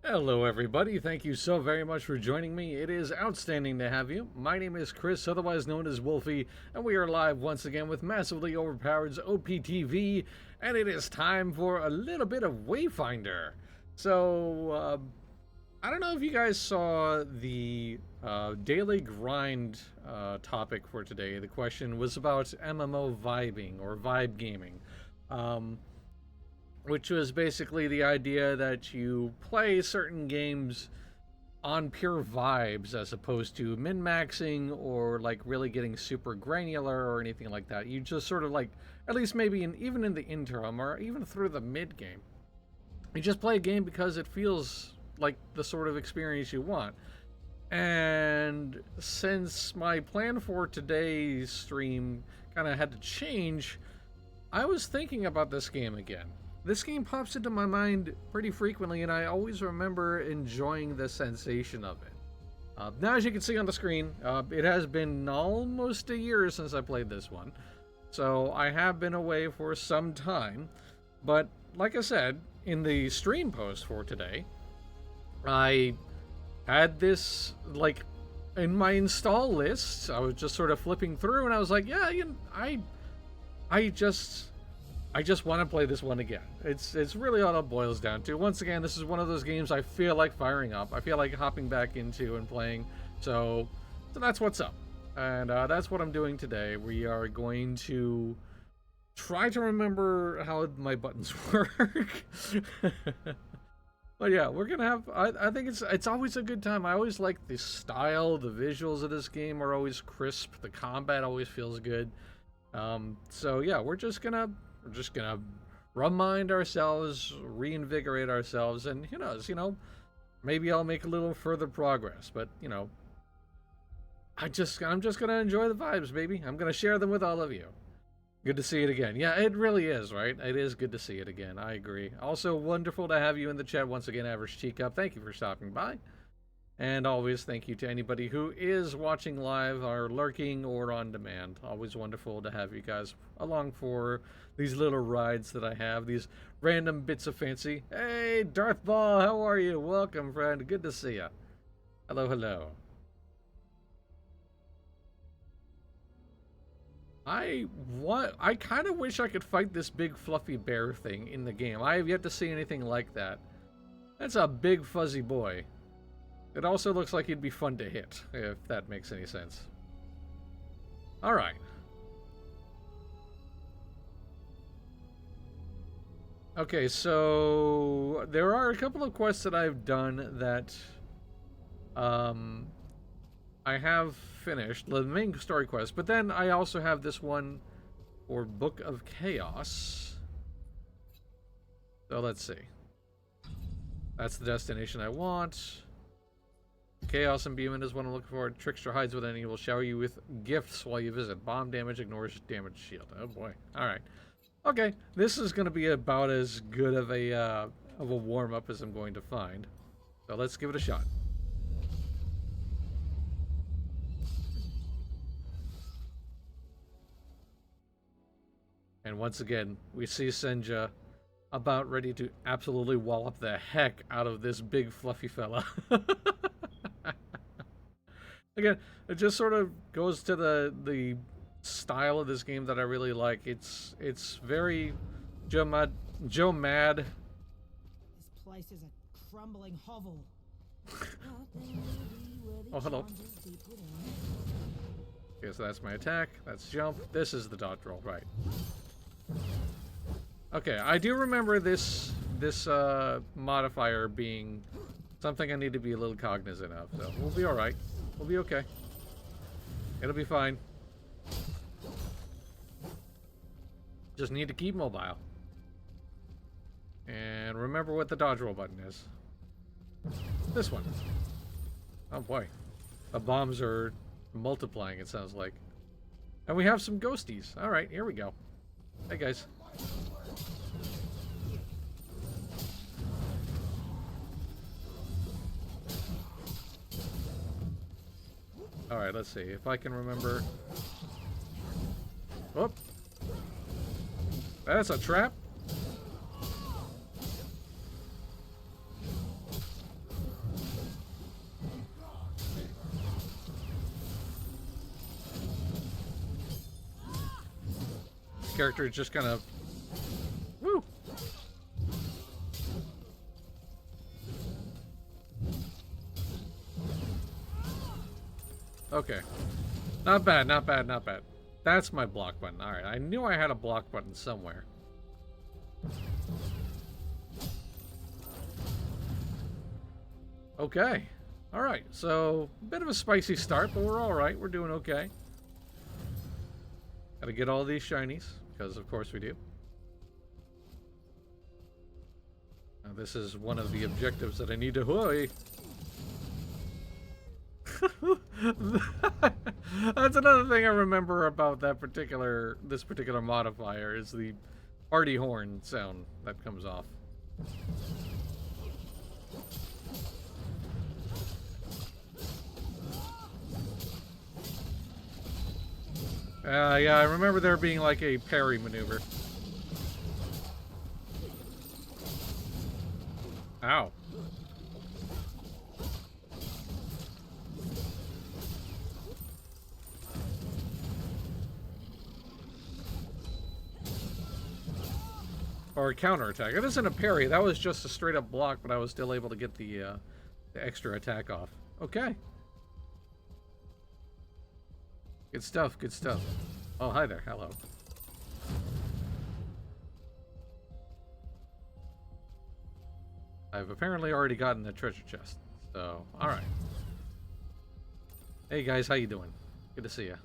Hello, everybody. Thank you so very much for joining me. It is outstanding to have you. My name is Chris, otherwise known as Wolfie, and we are live once again with Massively Overpowered's OPTV, and it is time for a little bit of Wayfinder. So, I don't know if you guys saw the daily grind topic for today. The question was about MMO vibing or vibe gaming. Um, which was basically the idea that you play certain games on pure vibes as opposed to min-maxing or like really getting super granular or anything like that. You just sort of like, at least maybe even in the interim or even through the mid game, you just play a game because it feels like the sort of experience you want. And since my plan for today's stream kind of had to change, I was thinking about this game again. This game pops into my mind pretty frequently, and I always remember enjoying the sensation of it. Now, as you can see on the screen, it has been almost a year since I played this one, so I have been away for some time. But like I said, in the stream post for today, I had this, like, in my install list. I was just sort of flipping through, and I was like, yeah, I just want to play this one again. It's really all it boils down to. Once again, this is one of those games I feel like firing up. I feel like hopping back into and playing. So that's what's up. And that's what I'm doing today. We are going to try to remember how my buttons work. But yeah, we're gonna have. I think it's always a good time. I always like the style, the visuals of this game are always crisp. The combat always feels good. So yeah, we're just gonna remind ourselves, reinvigorate ourselves, and who knows, maybe I'll make a little further progress. But I'm just gonna enjoy the vibes, baby. I'm gonna share them with all of you. Good to see it again. Yeah, it really is, right? It is good to see it again. I agree. Also, wonderful to have you in the chat once again, Average Teacup. Thank you for stopping by. And always thank you to anybody who is watching live or lurking or on demand. Always wonderful to have you guys along for these little rides that I have, these random bits of fancy. Hey, Darth Ball, how are you? Welcome, friend. Good to see you. Hello, hello. I kind of wish I could fight this big fluffy bear thing in the game. I have yet to see anything like that. That's a big fuzzy boy. It also looks like he'd be fun to hit, if that makes any sense. Alright. Okay, so there are a couple of quests that I've done that I have finished, the main story quest, but then I also have this one for Book of Chaos. So let's see. That's the destination I want. Chaos Imbuement is what I'm looking for. Trickster hides within you, will shower you with gifts while you visit. Bomb damage ignores damage shield. Oh boy. Alright. Okay, this is going to be about as good of a warm-up as I'm going to find. So let's give it a shot. And once again, we see Senja about ready to absolutely wallop the heck out of this big fluffy fella. Again, it just sort of goes to the style of this game that I really like. It's very Joe Mad. This place is a crumbling hovel. Oh, hello. Okay, so that's my attack. That's jump. This is the dodge roll, right? Okay, I do remember this modifier being something I need to be a little cognizant of. So we'll be all right. We'll be okay. It'll be fine. Just need to keep mobile. And remember what the dodge roll button is. This one. Oh boy. The bombs are multiplying, it sounds like. And we have some ghosties. Alright, here we go. Hey guys. Alright, let's see. If I can remember... Oh! That's a trap! character is just kind of... Woo! Okay. Not bad, not bad, not bad. That's my block button. Alright, I knew I had a block button somewhere. Okay. Alright, so a bit of a spicy start, but we're alright. We're doing okay. Gotta get all these shinies, because of course we do. Now, this is one of the objectives that I need to... Whoa! That's another thing I remember about this particular modifier is the party horn sound that comes off. Yeah, I remember there being like a parry maneuver. Ow. Or a counterattack. It isn't a parry. That was just a straight up block, but I was still able to get the extra attack off. Okay. Good stuff, good stuff. Oh, hi there. Hello. I've apparently already gotten the treasure chest. So, alright. Hey guys, how you doing? Good to see ya.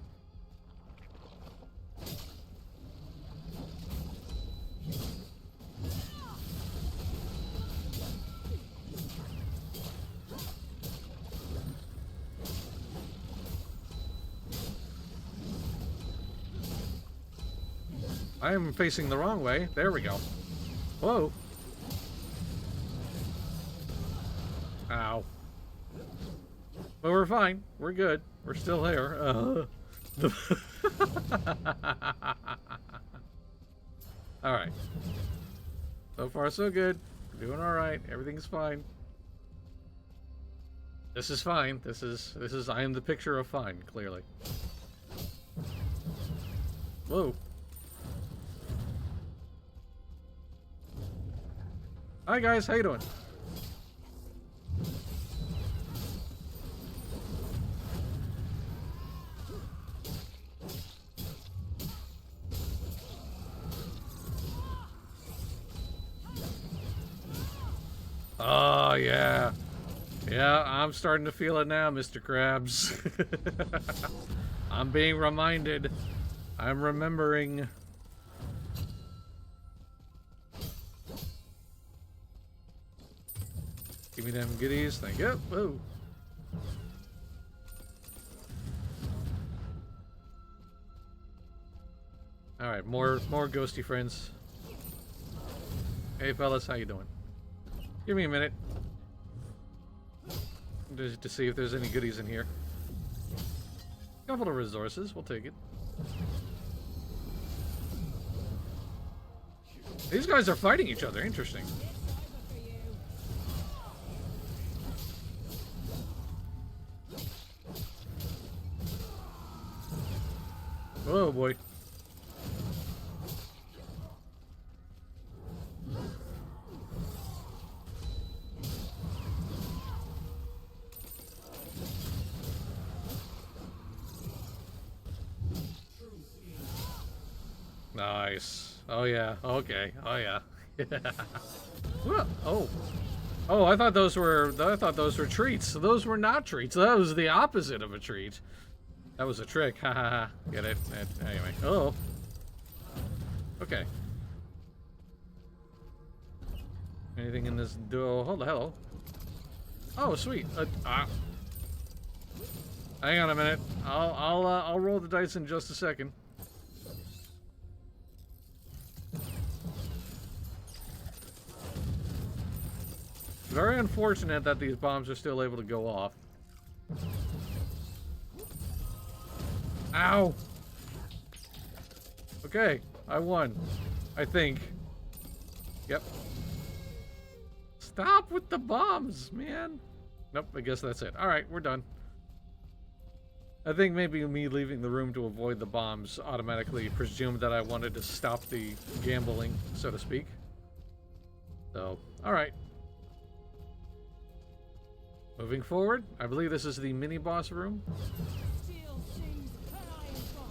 I am facing the wrong way. There we go. Whoa. Ow. But we're fine. We're good. We're still here. Alright. So far, so good. We're doing alright. Everything's fine. This is fine. This is I am the picture of fine, clearly. Whoa. Hi guys, how you doing? Oh yeah. Yeah, I'm starting to feel it now, Mr. Krabs. I'm being reminded. I'm remembering. Give me them goodies. Thank you. Whoa. Alright, more ghosty friends. Hey fellas, how you doing? Give me a minute. Just to see if there's any goodies in here. Couple of resources, we'll take it. These guys are fighting each other, interesting. Oh boy. Nice. Oh yeah. Okay. Oh yeah. Oh. Oh, I thought those were treats. Those were not treats. That was the opposite of a treat. That was a trick. Ha ha ha. Get it? Anyway. Oh. Okay. Anything in this duo? Hold the hell. Oh, sweet. Hang on a minute. I'll roll the dice in just a second. Very unfortunate that these bombs are still able to go off. Ow! Okay, I won. I think. Yep. Stop with the bombs, man! Nope, I guess that's it. Alright, we're done. I think maybe me leaving the room to avoid the bombs automatically presumed that I wanted to stop the gambling, so to speak. So, alright. Moving forward, I believe this is the mini-boss room. Steel sings Iron Fox.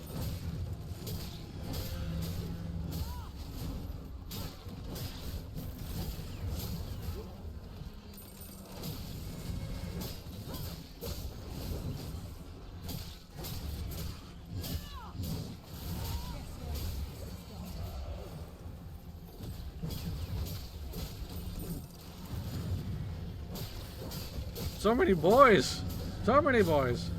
So many boys! So many boys!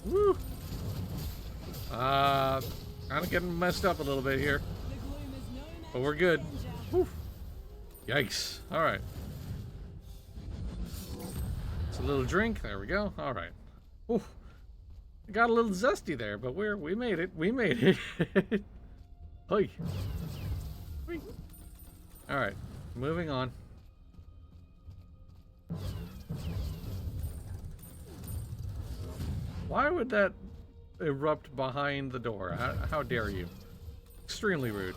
Woo! Kind of getting messed up a little bit here. The gloom is no match But we're for good. Senja. Whew. Yikes. Alright. It's a little drink. There we go. Alright. It got a little zesty there, but we made it. We made it. Hey. Alright. Moving on. Why would that erupt behind the door? How dare you? Extremely rude.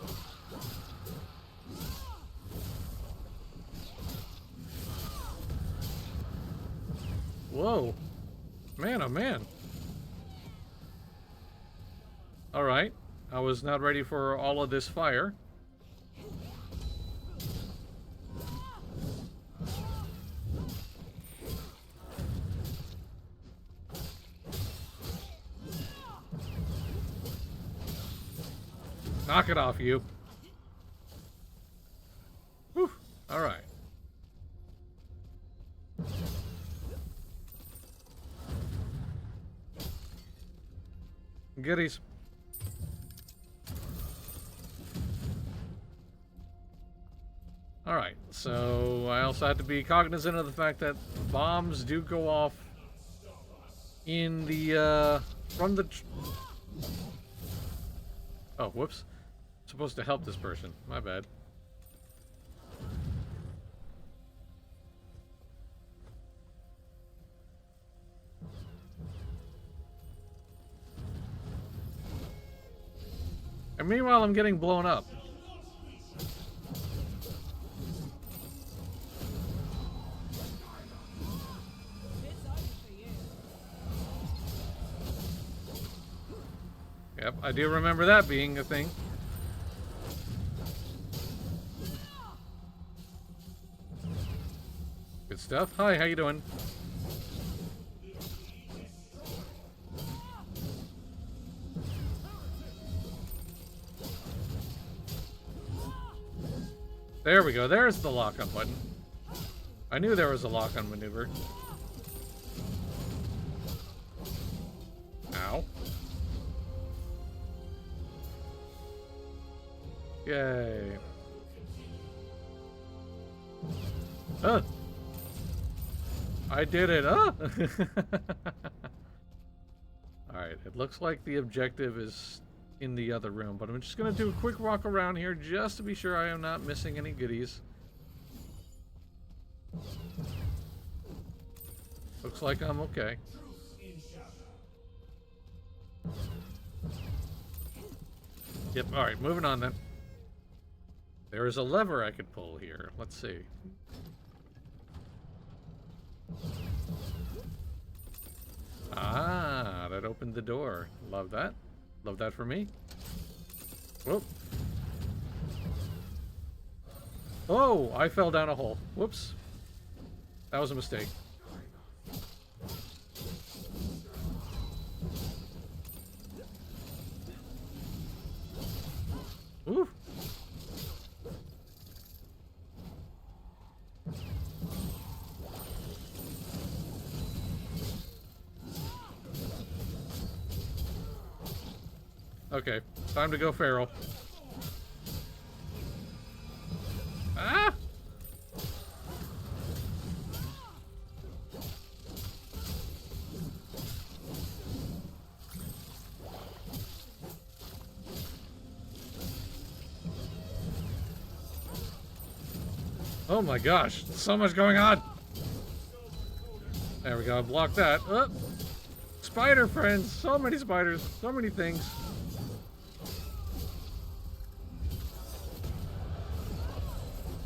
Whoa. Man, oh man. Alright. I was not ready for all of this fire. Knock it off, you. Whew. Alright. Goodies. Alright, so I also had to be cognizant of the fact that bombs do go off in the, from the... Oh, whoops. Supposed to help this person. My bad. And meanwhile, I'm getting blown up. It's over for you. Yep, I do remember that being a thing. Good stuff. Hi, how you doing? There we go. There's the lock-on button. I knew there was a lock-on maneuver. Ow. Yay. I did it. Alright, it looks like the objective is in the other room, but I'm just going to do a quick walk around here just to be sure I am not missing any goodies. Looks like I'm okay. Yep, alright, moving on then. There is a lever I could pull here. Let's see. Ah, that opened the door. Love that. Love that for me. Whoop. Oh, I fell down a hole. Whoops. That was a mistake. Ooh. Okay, time to go feral. Ah! Oh my gosh, so much going on. There we go, block that. Oh, spider friends, so many spiders, so many things.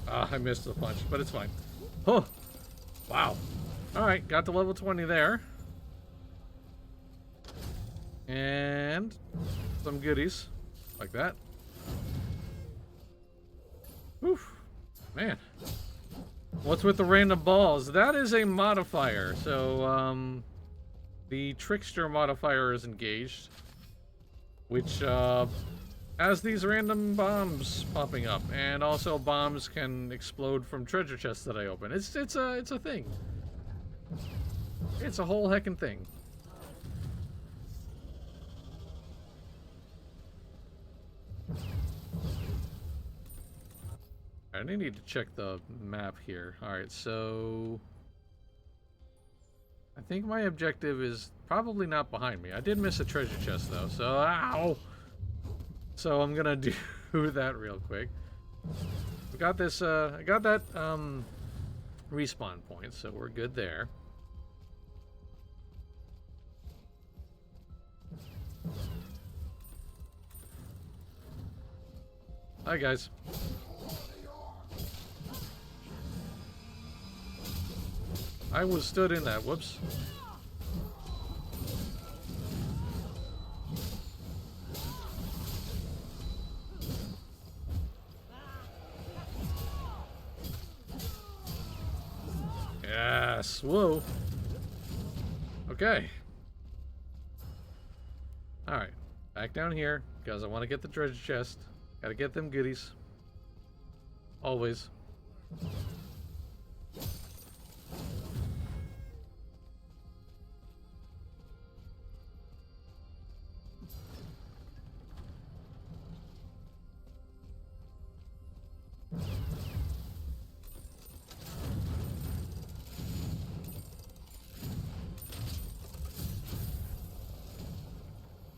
Ah, I missed the punch, but it's fine. Oh, wow. All right, got to level 20 there. And some goodies like that. Oof, man. What's with the random balls? That is a modifier. So, the trickster modifier is engaged, which has these random bombs popping up, and also bombs can explode from treasure chests that I open. It's a thing. It's a whole heckin' thing. I need to check the map here. Alright, so I think my objective is probably not behind me. I did miss a treasure chest though, so ow! So I'm gonna do that real quick. We got this, I got that respawn point, so we're good there. Hi guys. I was stood in that. Whoops. Yes. Whoa. Okay. Alright. Back down here, because I want to get the treasure chest. Gotta get them goodies. Always.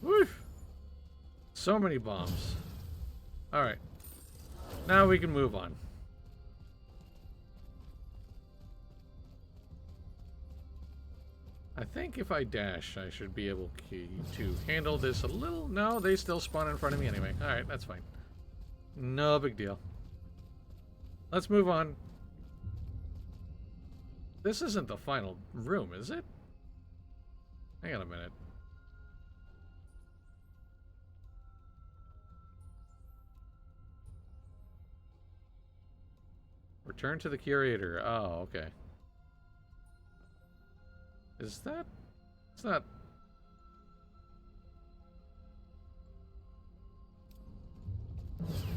Woo! So many bombs. Alright. Now we can move on. I think if I dash, I should be able to handle this a little... No, they still spawn in front of me anyway. Alright, that's fine. No big deal. Let's move on. This isn't the final room, is it? Hang on a minute. Return to the curator. Oh, okay. Is that... It's not...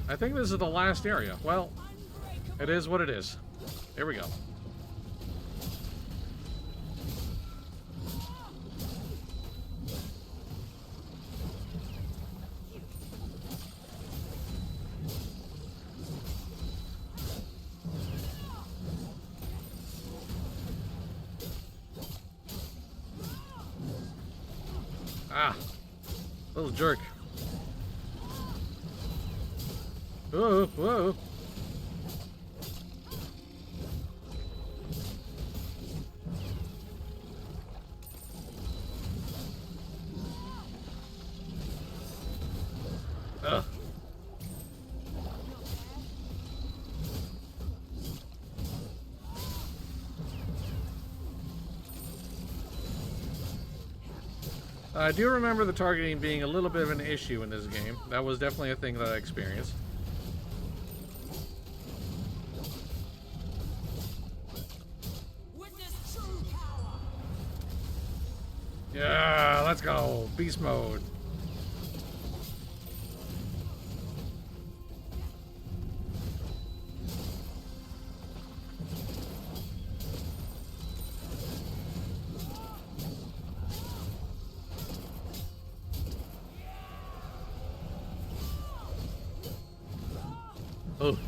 I think this is the last area. Well, it is what it is. Here we go. Ah, little jerk. Whoa, whoa. Ugh. I do remember the targeting being a little bit of an issue in this game. That was definitely a thing that I experienced. Witness true power. Yeah, let's go. Beast mode. Oh.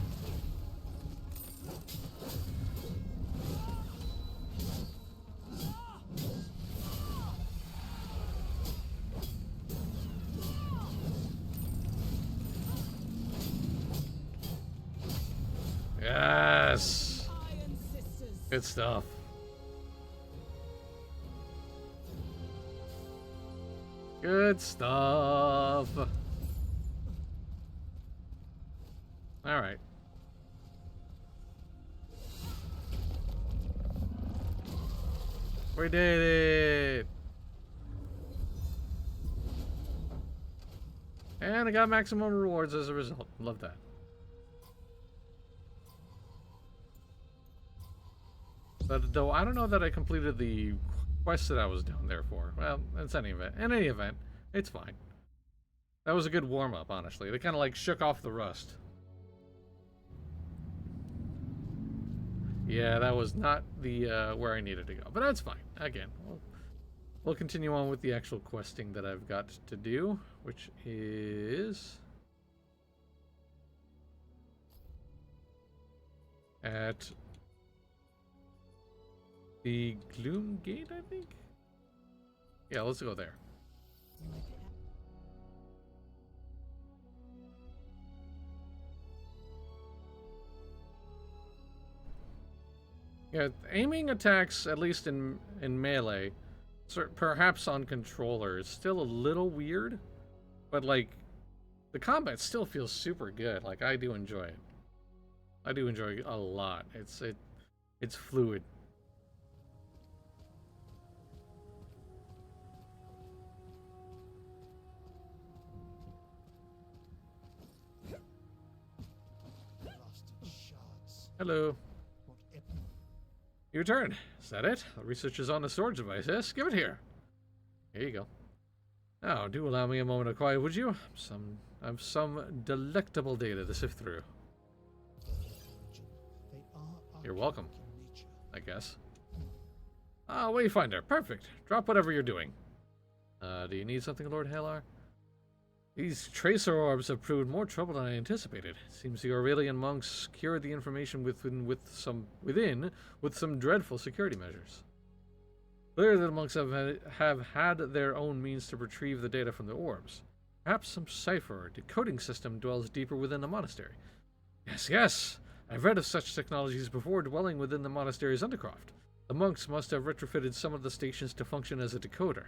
Yes. Good stuff. Good stuff. All right. We did it. And I got maximum rewards as a result. Love that. But though I don't know that I completed the quest that I was down there for. Well, it's any event. In any event, it's fine. That was a good warm-up, honestly. They kind of like shook off the rust. Yeah, that was not the where I needed to go, but that's fine. Again, we'll continue on with the actual questing that I've got to do, which is at the Gloom Gate, I think. Yeah, let's go there. Yeah, aiming attacks, at least in melee, perhaps on controller, is still a little weird, but like the combat still feels super good. Like I do enjoy it. I do enjoy it a lot. It's fluid. Hello. Your turn. Is that it? The research is on the storage device, yes? Give it here. Here you go. Now, do allow me a moment of quiet, would you? I've some delectable data to sift through. You're welcome, I guess. Ah, Wayfinder. Perfect. Drop whatever you're doing. Do you need something, Lord Halar? These tracer orbs have proved more trouble than I anticipated. Seems the Aurelian monks secured the information within with some dreadful security measures. Clearly the monks have had their own means to retrieve the data from the orbs. Perhaps some cipher or decoding system dwells deeper within the monastery. Yes. I've read of such technologies before dwelling within the monastery's undercroft. The monks must have retrofitted some of the stations to function as a decoder.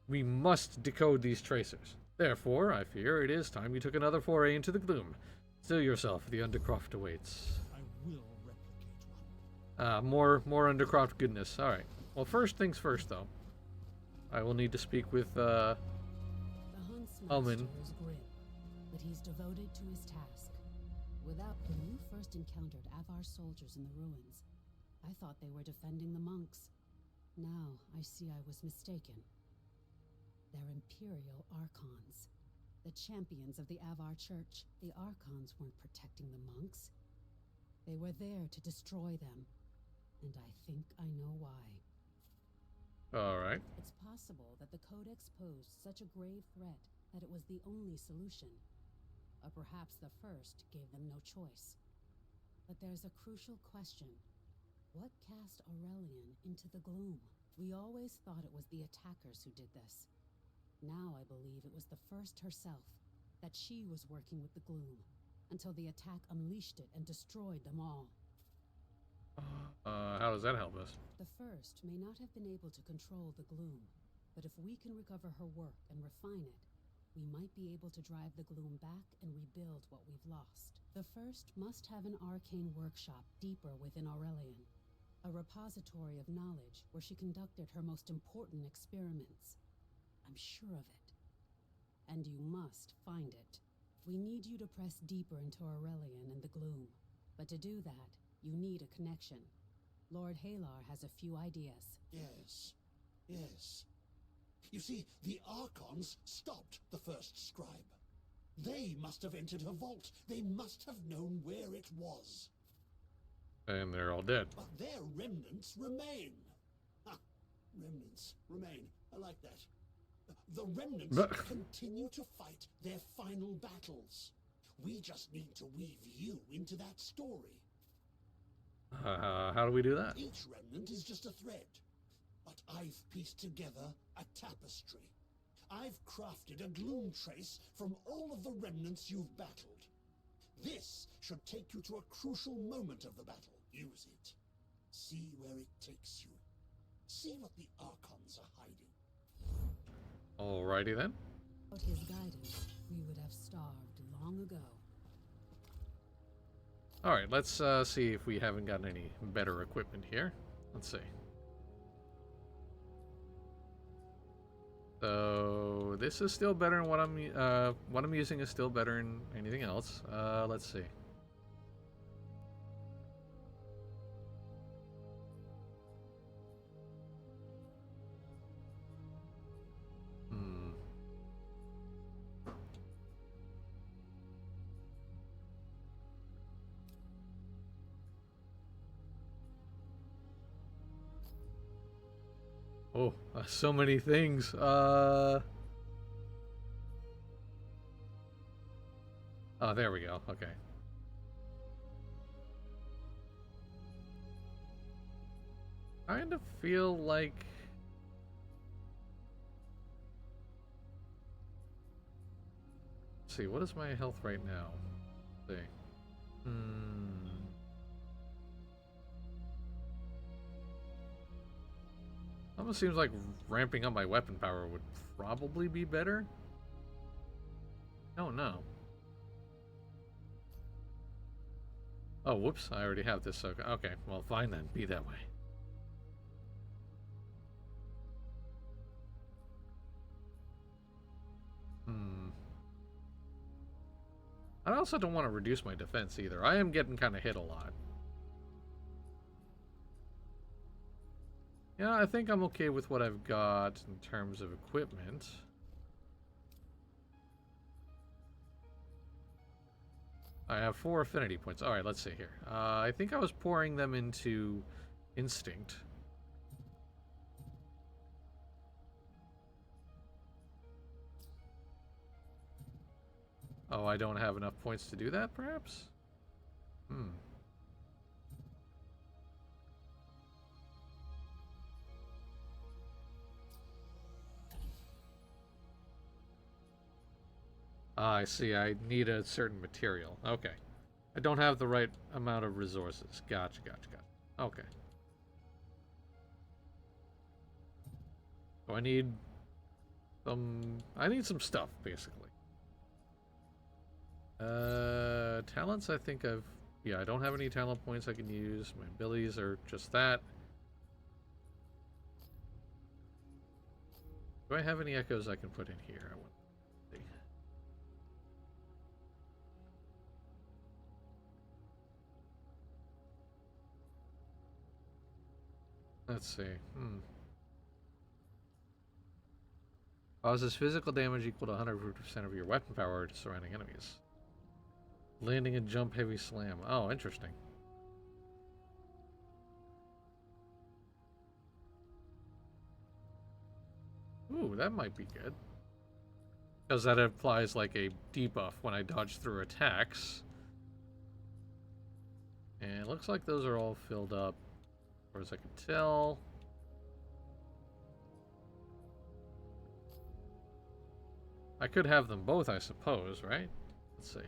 We must decode these tracers. Therefore, I fear it is time you took another foray into the gloom. Still yourself, the Undercroft awaits. I will replicate one. More Undercroft goodness. Alright. Well, first things first, though. I will need to speak with, The Alman. Huntsmaster is grim, but he's devoted to his task. When you first encountered Avar soldiers in the ruins, I thought they were defending the monks. Now, I see I was mistaken. They're Imperial Archons, the champions of the Avar Church. The Archons weren't protecting the monks. They were there to destroy them, and I think I know why. Alright. It's possible that the Codex posed such a grave threat that it was the only solution. Or perhaps the first gave them no choice. But there's a crucial question. What cast Aurelian into the gloom? We always thought it was the attackers who did this. Now I believe it was the First herself, that she was working with the gloom, until the attack unleashed it and destroyed them all. How does that help us? The First may not have been able to control the gloom, but if we can recover her work and refine it, we might be able to drive the gloom back and rebuild what we've lost. The First must have an arcane workshop deeper within Aurelian, a repository of knowledge where she conducted her most important experiments. I'm sure of it. And you must find it. We need you to press deeper into Aurelian and the gloom. But to do that, you need a connection. Lord Halar has a few ideas. Yes. You see, the Archons stopped the First Scribe. They must have entered her vault. They must have known where it was. And they're all dead. But their remnants remain. Remnants remain. I like that. The remnants continue to fight their final battles. We just need to weave you into that story. How do we do that? Each remnant is just a thread, but I've pieced together a tapestry. I've crafted a gloom trace from all of the remnants you've battled. This should take you to a crucial moment of the battle. Use it. See where it takes you. See what the Archons are hiding. Alrighty then. Without his guidance, we would have starved long ago. Alright, let's see if we haven't gotten any better equipment here. Let's see. So this is still better than what I'm using is still better than anything else. Let's see. Oh, so many things. Oh, there we go. Okay. Kind of feel like... Let's see, what is my health right now? Let's see. Almost seems like ramping up my weapon power would probably be better. Oh no. Oh, whoops, I already have this. Okay, well, fine then. Be that way. I also don't want to reduce my defense either. I am getting kind of hit a lot. Yeah, I think I'm okay with what I've got in terms of equipment. I have 4 affinity points. Alright, let's see here. I think I was pouring them into instinct. Oh, I don't have enough points to do that, perhaps? Ah, I see. I need a certain material. Okay. I don't have the right amount of resources. Gotcha. Okay. So I need some stuff, basically. Talents, I think yeah, I don't have any talent points I can use. My abilities are just that. Do I have any echoes I can put in here? I want to see. Let's see. Causes physical damage equal to 100% of your weapon power to surrounding enemies. Landing and jump heavy slam. Oh, interesting. Ooh, that might be good. Because that applies like a debuff when I dodge through attacks. And it looks like those are all filled up, as far as I can tell. I could have them both, I suppose, right? Let's see.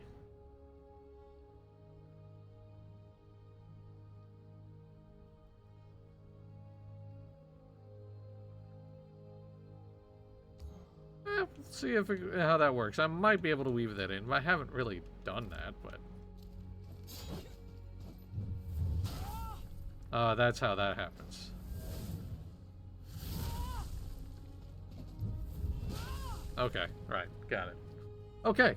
Let's see how that works. I might be able to weave that in. I haven't really done that, but... that's how that happens. Okay, right. Got it. Okay.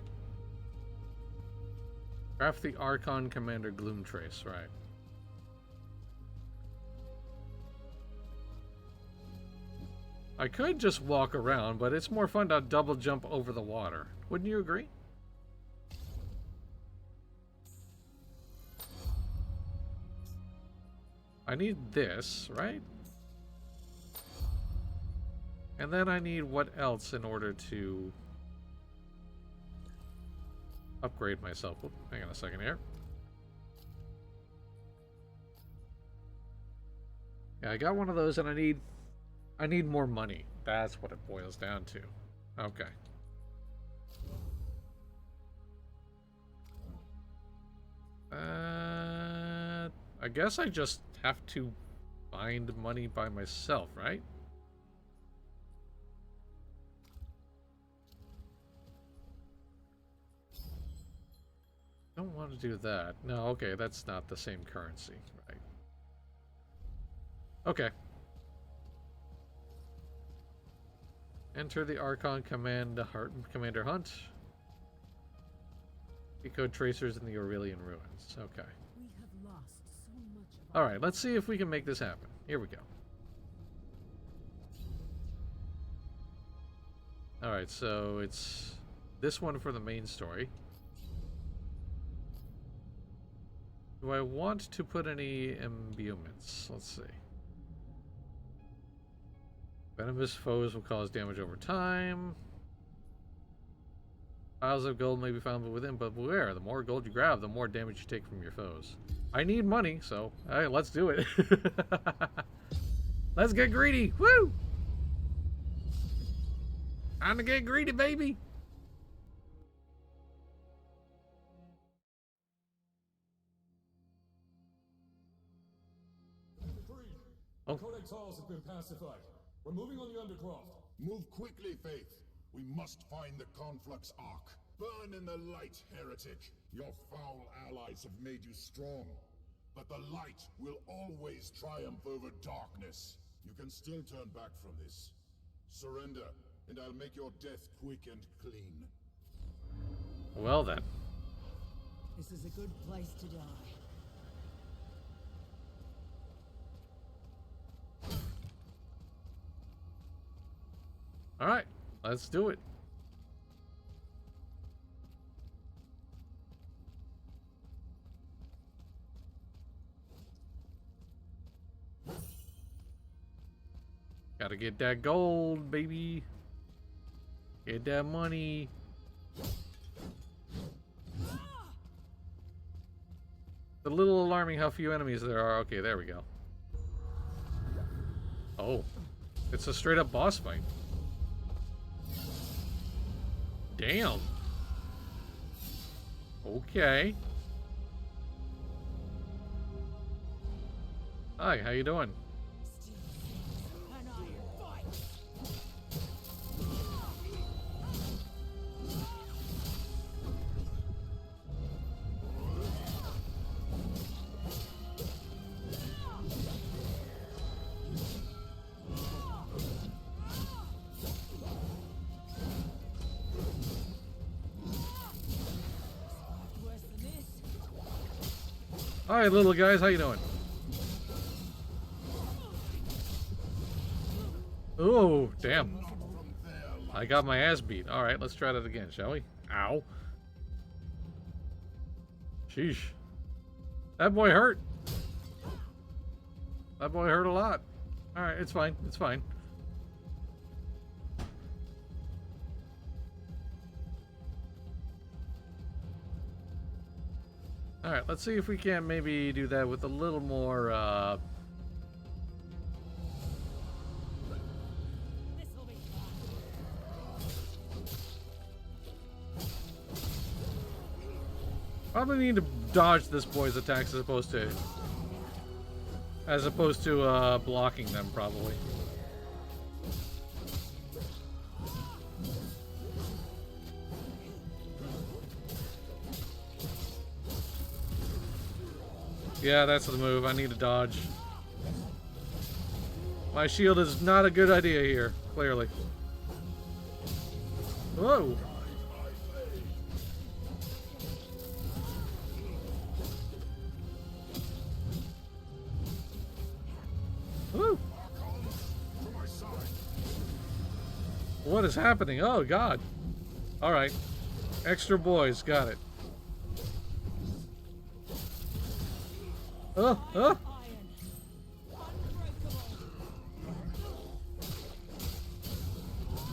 Craft the Archon Commander Gloom Trace, right. I could just walk around, but it's more fun to double jump over the water. Wouldn't you agree? I need this, right? And then I need what else in order to upgrade myself? Whoop, hang on a second here. Yeah, I got one of those and I need more money. That's what it boils down to. Okay. I guess I just have to find money by myself, right? Don't want to do that. No, okay, that's not the same currency, right? Okay. Enter the Archon Commander Hunt. Decode tracers in the Aurelian ruins. Okay. We have lost so much of All right, let's see if we can make this happen. Here we go. All right, so it's this one for the main story. Do I want to put any imbuements? Let's see. Venomous foes will cause damage over time. Piles of gold may be found within, but beware, the more gold you grab, the more damage you take from your foes. I need money, so hey, let's do it. Let's get greedy. Woo! Time to get greedy, baby. The Codex Halls have been pacified. We're moving on the Undercroft. Move quickly, Faith. We must find the Conflux Ark. Burn in the light, heretic. Your foul allies have made you strong. But the light will always triumph over darkness. You can still turn back from this. Surrender, and I'll make your death quick and clean. Well then. This is a good place to die. All right, let's do it. Gotta get that gold, baby. Get that money. It's a little alarming how few enemies there are. Okay, there we go. Oh, it's a straight up boss fight. Damn. Okay. Hi, how you doing? An iron fight. Worse than this. Hi, little guys, how you doing? Oh, damn. I got my ass beat. All right, let's try that again, shall we? Ow. Sheesh. That boy hurt. That boy hurt a lot. All right, it's fine. It's fine. All right, let's see if we can maybe do that with a little more, This'll be fun. probably need to dodge this boy's attacks as opposed to blocking them, probably. Yeah, that's the move. I need to dodge. My shield is not a good idea here, clearly. Whoa! Woo! What is happening? Oh, God. Alright. Extra boys, got it. Oh, oh! Iron. Unbreakable.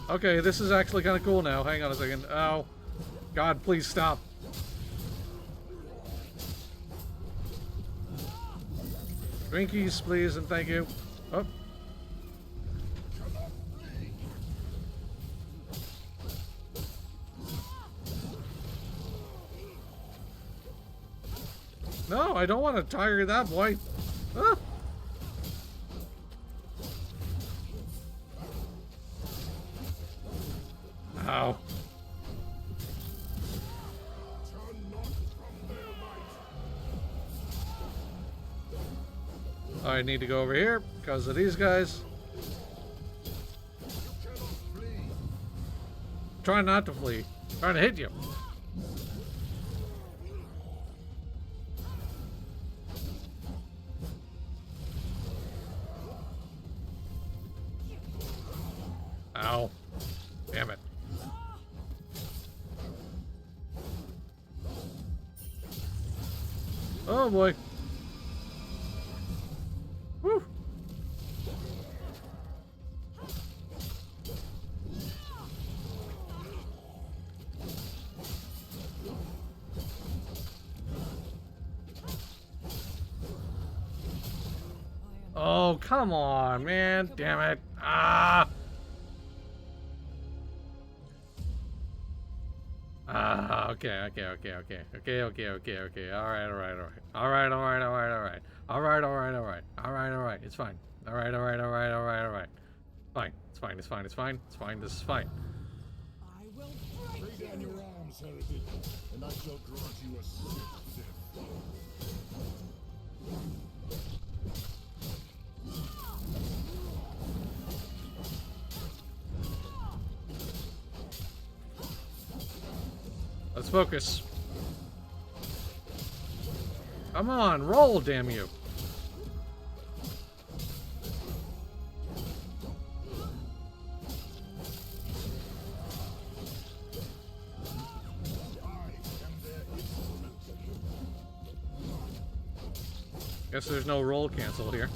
Okay, this is actually kind of cool now. Hang on a second. Ow. God, please stop. Drinkies, please, and thank you. Oh. No, I don't want to tire that boy. Ah. Ow. Turn not from their light. I need to go over here because of these guys. You cannot flee. Trying not to flee. Trying to hit you. Ow. Damn it. Oh boy. Woo. Oh, come on, man. Damn it. Ah. Ah, okay. All right. It's fine. All right. Fine. It's fine. This is fine. I will break Lay down you. your arms, Heritage, and I shall grant you a swift death. Let's focus. Come on, roll, damn you. Guess there's no roll cancel here.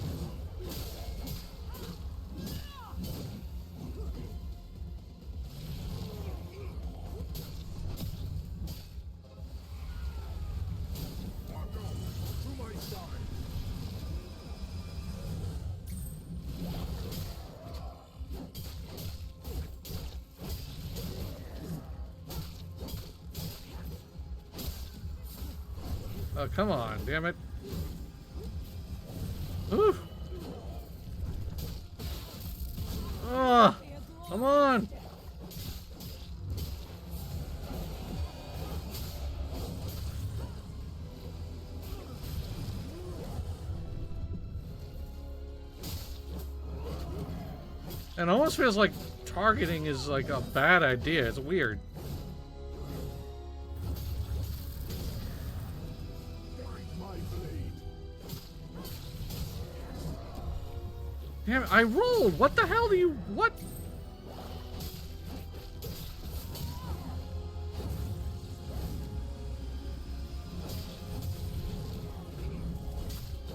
To my side. Oh, come on, damn it. Ooh. Oh, come on. It almost feels like targeting is like a bad idea. It's weird. Find my blade. Damn it, I rolled! What the hell do you... What?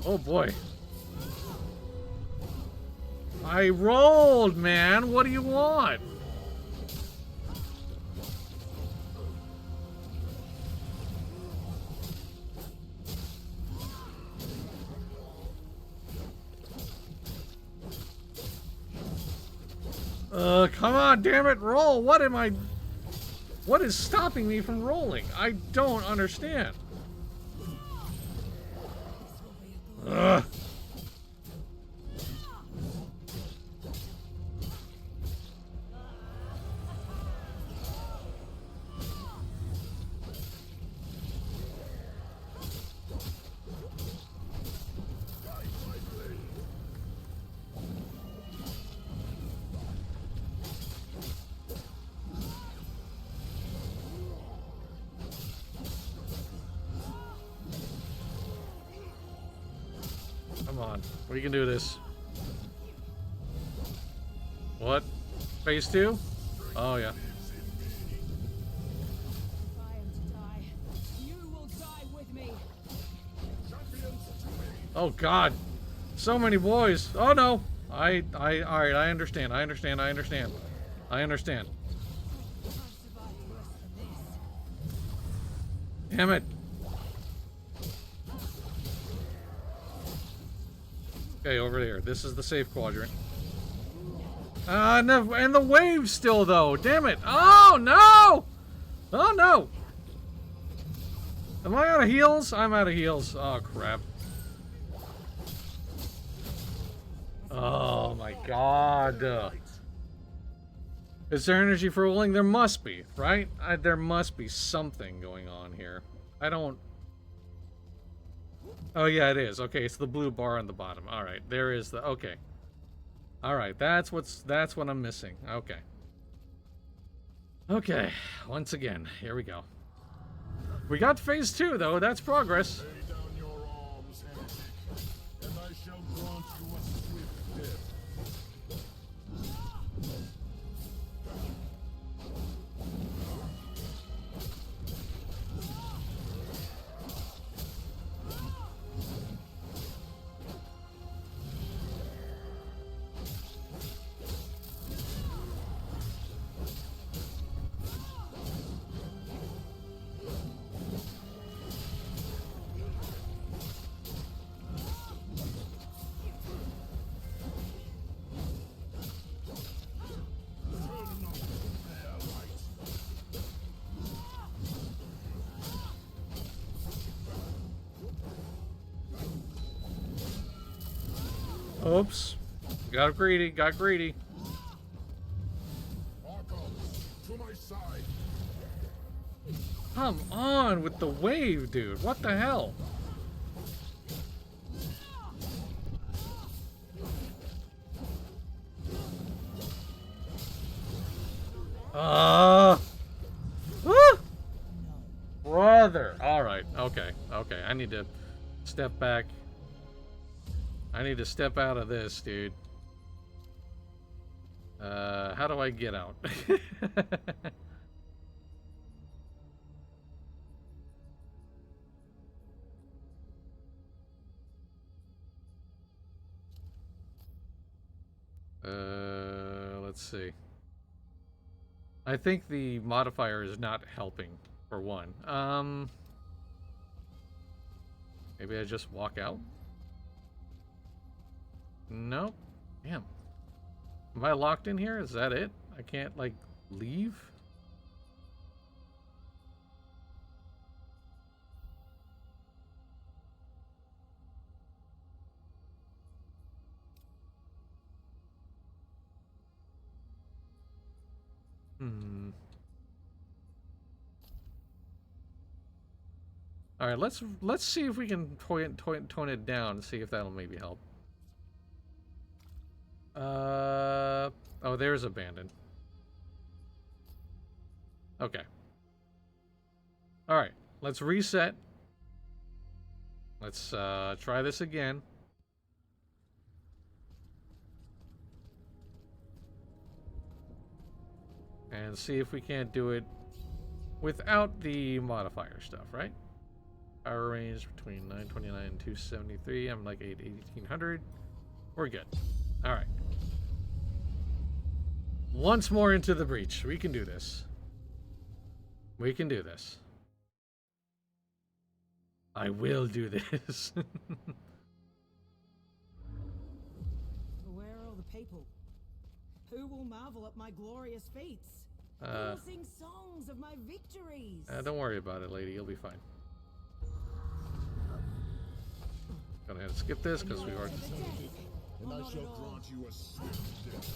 Oh boy. I rolled, man! What do you want? Come on, damn it, roll! What am I... What is stopping me from rolling? I don't understand. Ugh. Come on, we can do this. What? Phase 2? Oh, yeah. If I am to die, you will die with me. Oh, God. So many boys. Oh, no. Alright, I understand. I understand. I've survived worse than this. Damn it. Okay, over there. This is the safe quadrant. And the wave's still, though. Damn it. Oh, no! Oh, no! Am I out of heals? I'm out of heals. Oh, crap. Oh, my God. Is there energy for rolling? There must be, right? There must be something going on here. I don't... Oh, yeah, it is. Okay, it's the blue bar on the bottom. All right, there is the... Okay. All right, that's what I'm missing. Okay. Okay, once again, here we go. We got phase 2, though. That's progress. Lay down your arms, heretic, and I shall grant you a swift death. Oops. Got greedy, got greedy. Archons, to my side. Come on with the wave, dude. What the hell? Woo! Brother. Alright, okay, okay. I need to step back. I need to step out of this, dude. How do I get out? Let's see. I think the modifier is not helping, for one. Maybe I just walk out? Nope. Damn. Am I locked in here? Is that it? I can't, like, leave? All right, let's see if we can tone it down and see if that'll maybe help. Oh, there's abandoned. Okay. All right, let's reset. Let's try this again. And see if we can't do it without the modifier stuff, right? Power range between 929 and 273. I'm like 1800. We're good. All right. Once more into the breach. We can do this. We can do this. I will do this. Where are all the people? Who will marvel at my glorious feats? Who will sing songs of my victories? Don't worry about it, lady. You'll be fine. Gonna have to skip this because we already. And I shall grant you a swift death.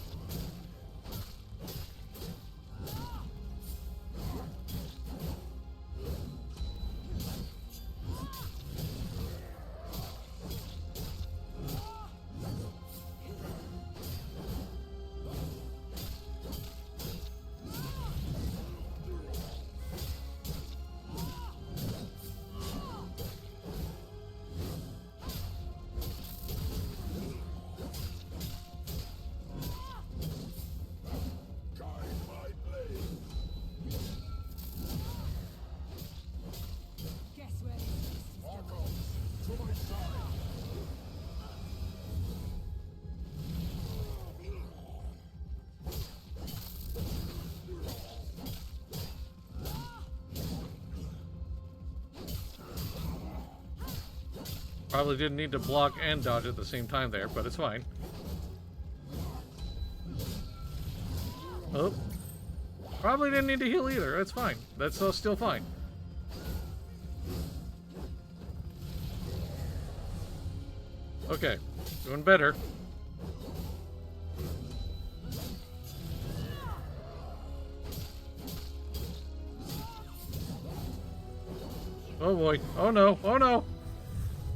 Probably didn't need to block and dodge at the same time there, but it's fine. Oh. Probably didn't need to heal either. That's fine. That's still fine. Okay. Doing better. Oh boy. Oh no. Oh no.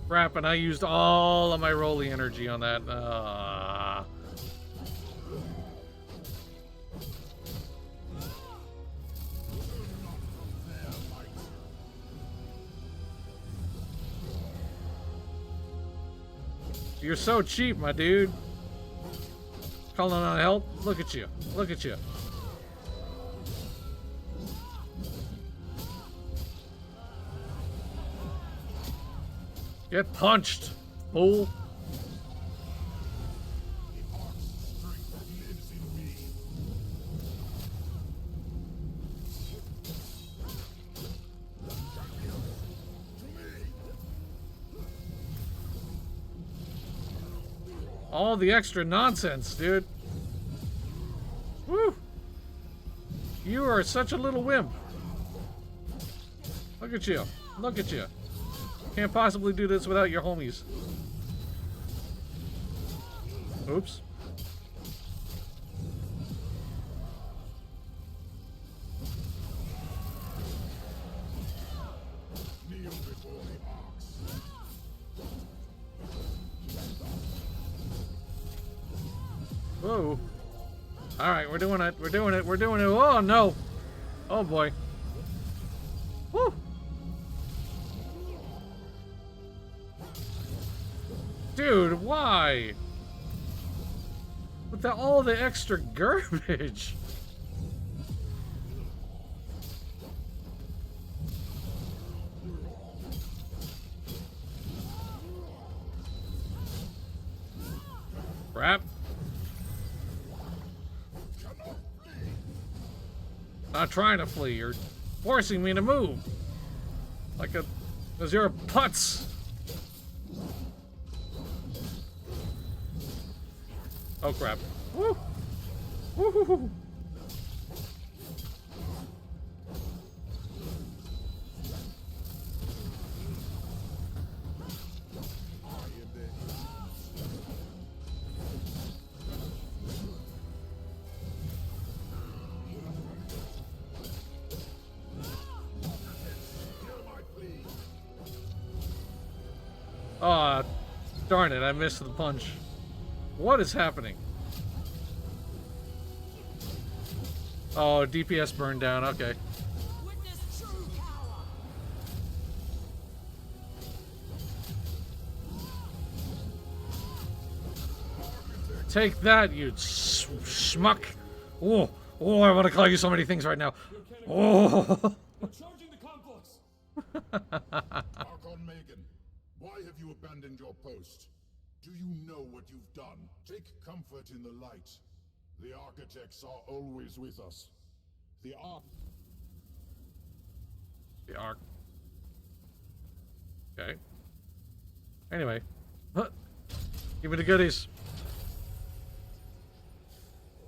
Crap, and I used all of my rolly energy on that. You're so cheap, my dude. Calling on help? Look at you. Look at you. Get punched, fool. All the extra nonsense, dude. Woo! You are such a little wimp. Look at you. Look at you. Can't possibly do this without your homies. Oops. Whoa. Alright, we're doing it. We're doing it. We're doing it. Oh, no. Oh, boy. Woo. Dude, why? With all the extra garbage. Crap. Not trying to flee, you're forcing me to move. Like a you're a putz. Oh crap. Woo! Woo-hoo-hoo. Aw, darn it, I missed the punch. What is happening? Oh, DPS burned down, okay. Witness true power. Take that, you schmuck. Oh, oh, I want to call you so many things right now. Oh. We're charging the complex. Archon Megan, why have you abandoned your post? Do you know what you've done? Take comfort in the light. The architects are always with us. The arc. The arc. Okay. Anyway. Huh. Give me the goodies.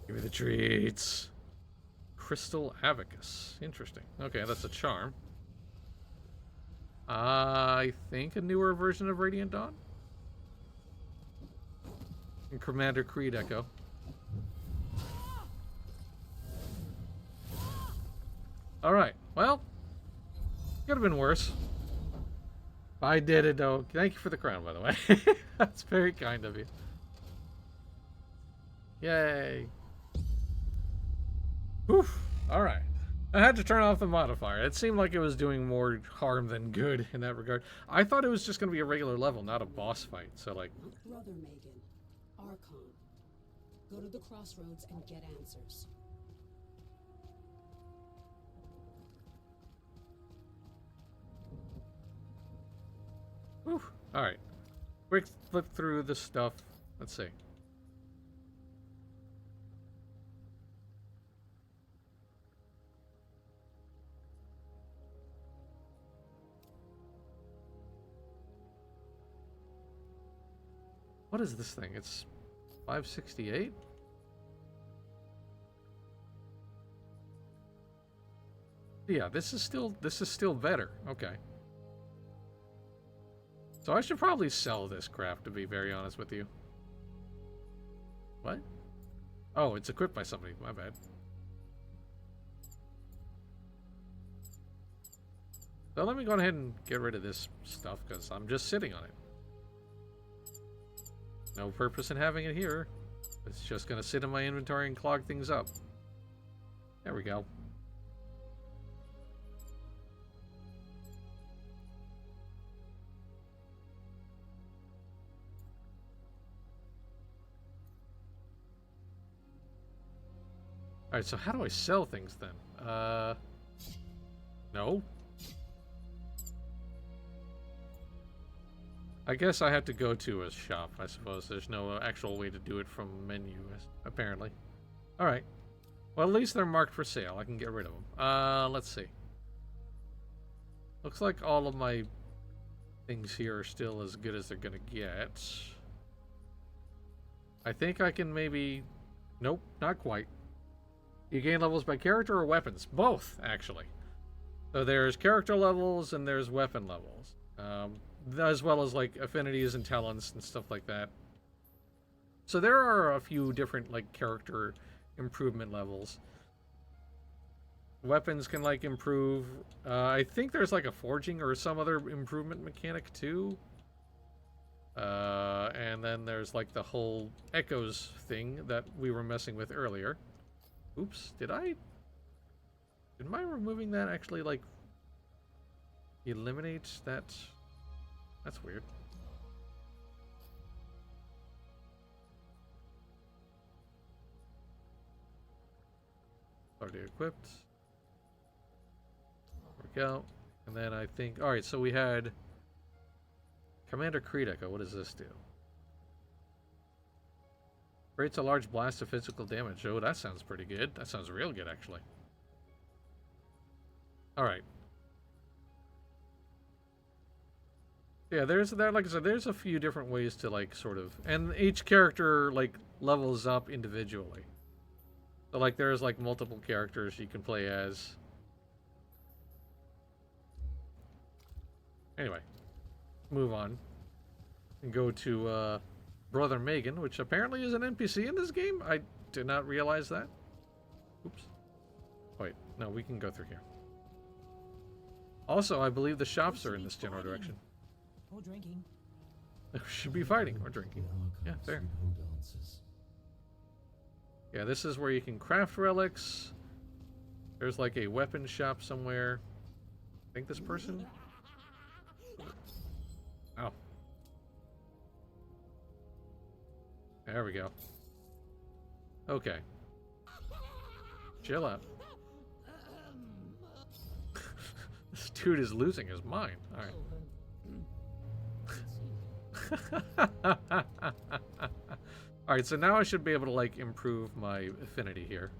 Give me the treats. Crystal Abacus. Interesting. Okay, that's a charm. I think a newer version of Radiant Dawn? And Commander Creed Echo. Alright, well, could have been worse. I did it though. Thank you for the crown, by the way. That's very kind of you. Yay. Whew. Alright. I had to turn off the modifier. It seemed like it was doing more harm than good in that regard. I thought it was just going to be a regular level, not a boss fight. So, like... Brother Megan, Archon, go to the crossroads and get answers. Whew. Alright. Quick flip through the stuff. Let's see. What is this thing? It's 568? Yeah, this is still better. Okay. So I should probably sell this crap, to be very honest with you. What? Oh, it's equipped by somebody. My bad. So let me go ahead and get rid of this stuff because I'm just sitting on it. No purpose in having it here. It's just going to sit in my inventory and clog things up. There we go. Alright, so how do I sell things then? No. I guess I have to go to a shop, I suppose. There's no actual way to do it from menu, apparently. Alright. Well, at least they're marked for sale. I can get rid of them. Let's see. Looks like all of my things here are still as good as they're gonna get. I think I can maybe... Nope, not quite. You gain levels by character or weapons? Both, actually. So there's character levels and there's weapon levels. As well as, like, affinities and talents and stuff like that. So there are a few different, like, character improvement levels. Weapons can, like, improve. I think there's, like, a forging or some other improvement mechanic, too. And then there's, like, the whole echoes thing that we were messing with earlier. Oops, did my removing that actually, like, eliminate that? That's weird. Already equipped. There we go. And then I think, alright, so we had Commander Creed Echo. What does this do? Creates a large blast of physical damage. Oh, that sounds pretty good. That sounds real good, actually. Alright. Yeah, there's that. Like I said, there's a few different ways to, like, sort of, and each character, like, levels up individually. So, like, there's, like, multiple characters you can play as. Anyway, move on and go to Brother Megan, which apparently is an NPC in this game. I did not realize that. Oops. Wait, no, we can go through here. Also, I believe the shops are in this general direction. Or drinking. Should be fighting or drinking. Yeah, fair. Yeah, this is where you can craft relics. There's like a weapon shop somewhere. I think this person... Oh. There we go. Okay. Chill out. This dude is losing his mind. Alright. Alright, so now I should be able to, like, improve my affinity here.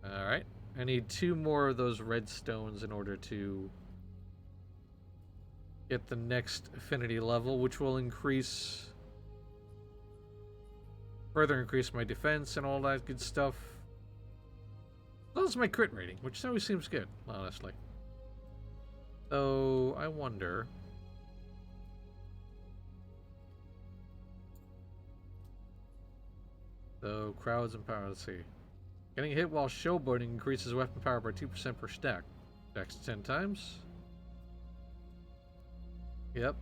Alright. I need 2 more of those red stones in order to get the next affinity level, which will increase... further increase my defense and all that good stuff. As well as my crit rating, which always seems good, honestly. So, I wonder... So, crowds and power, let's see. Getting hit while showboating increases weapon power by 2% per stack. Stacks 10 times. Yep.